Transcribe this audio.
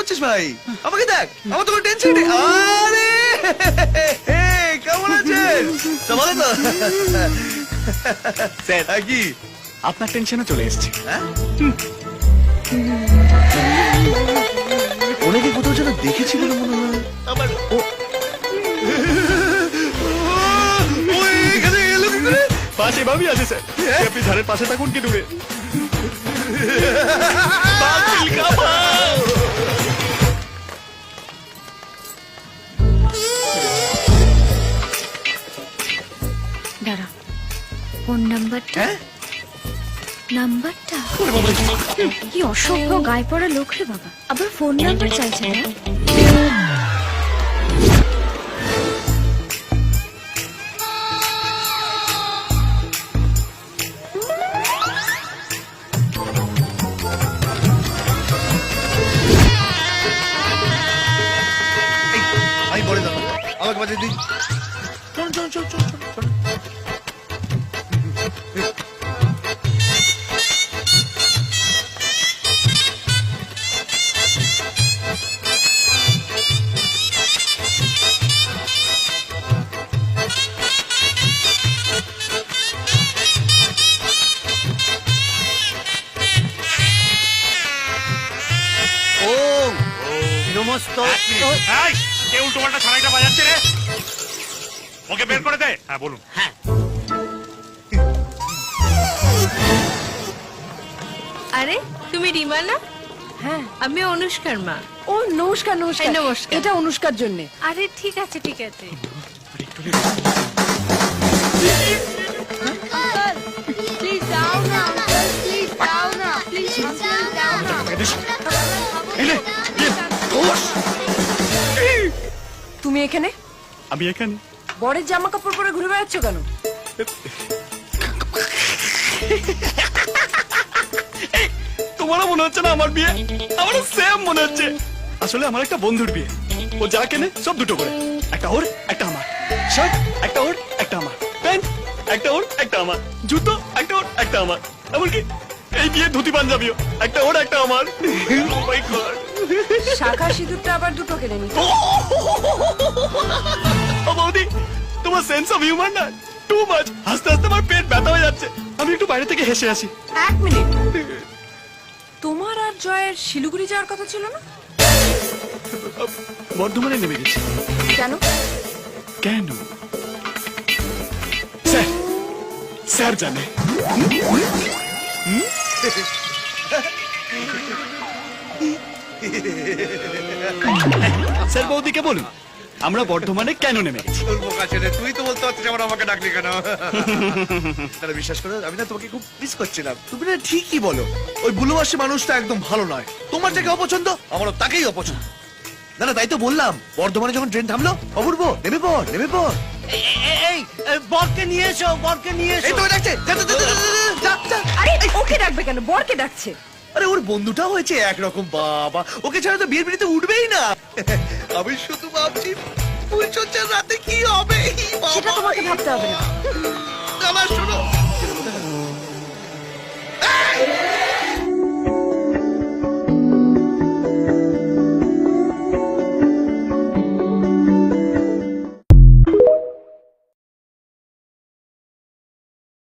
করছিস ভাই? আমাকে দেখ, আমার তো কোনো টেনশন নেই। আরে কেমন আছেন? সব ভালো তো? স্যার কি আপনার টেনশনে চলে এসেছি। ওনাকে কোথাও যেন দেখেছি বলে মনে হয়। আমার ও এখানে এলো কি করে? পাশে ভাবি আছে স্যার, আপনি ধারের পাশে থাকুন কি দূরে। দাঁড়া, ফোন নাম্বারটা নাম্বারটা কি অসভ্য গায়ে পড়া লোক রে বাবা, আবার ফোন নাম্বার চাইছে না। আমি বলে দাও, আমাকে বাজে দিন। চল চল চল চল চল। কে উল্টো পাল্টা সারাইটা বাজাচ্ছে রে? ওকে বের করে দে। হ্যাঁ বলুন। আরে তুমি রিমা না? হ্যাঁ, আমি অনুষ্কার মা। ও নমস্কার নমস্কার। এই, নমস্কার। এটা অনুষ্কার জন্য। আরে ঠিক আছে ঠিক আছে। প্লিজ দাও না, প্লিজ দাও না, প্লিজ দাও না। তুমি এখানে? আমি এখানে। বরের জামা কাপড় পরে ঘুরে বেড়াচ্ছ কেন? তোমারও মনে হচ্ছে না আমার বিয়ে? আমারও সেম মনে হচ্ছে। আসলে আমার একটা বন্ধুর বিয়ে, ও যা কেনে সব দুটো করে, একটা ওর একটা আমার। শার্ট একটা ওর একটা আমার, প্যান্ট একটা ওর একটা আমার, জুতো একটা ওর একটা আমার, এমনকি এই বিয়ে ধুতি পাঞ্জাবিও একটা ওর একটা আমার। Oh my God! শাখা সিঁদুরটা আবার দুটো কিনে নি। ও বৌদি, তোমার সেন্স অফ হিউমার না টু মাচ। হাসতে হাসতে আমার পেট ব্যথা হয়ে যাচ্ছে, আমি একটু বাইরে থেকে হেসে আসি। এক মিনিট, তোমার আর জয়ের শিলিগুড়ি যাওয়ার কথা ছিল না? বর্ধমানে নেমে গেছি। কেন? কেন? স্যার, স্যার জানে। স্যার বৌদিকে বলুন আমরা বর্ধমানে কেন নেমে গেছি। তোর বোকা ছেলে, তুই তো বলতে পারছিস আমার, আমাকে ডাকলি কেন? তারা বিশ্বাস করো, আমি না তোমাকে খুব মিস করছিলাম। তুমি না ঠিকই বলো, ওই বুলুবাসী মানুষটা একদম ভালো নয়। তোমার যাকে অপছন্দ আমারও তাকেই অপছন্দ। না না, তাই তো বললাম, বর্ধমানে যখন ট্রেন থামলো, অপূর্ব নেমে পড় নেমে পড়। বরকে নিয়ে এসো, বরকে নিয়ে এই এসো। তো ডাকছে, যা, যা, যা, যা, যা, যা, যা। আরে ওকে ডাকবে কেন? বরকে ডাকছে। আরে ওর বন্ধুটাও হয়েছে একরকম, বাবা ওকে ছাড়া তো বিয়ের বিয়েতে উঠবেই না। আমি শুধু ভাবছি ফুলচর্চার রাতে কি হবে। সেটা তোমাকে ভাবতে হবে না। আমার শোনো,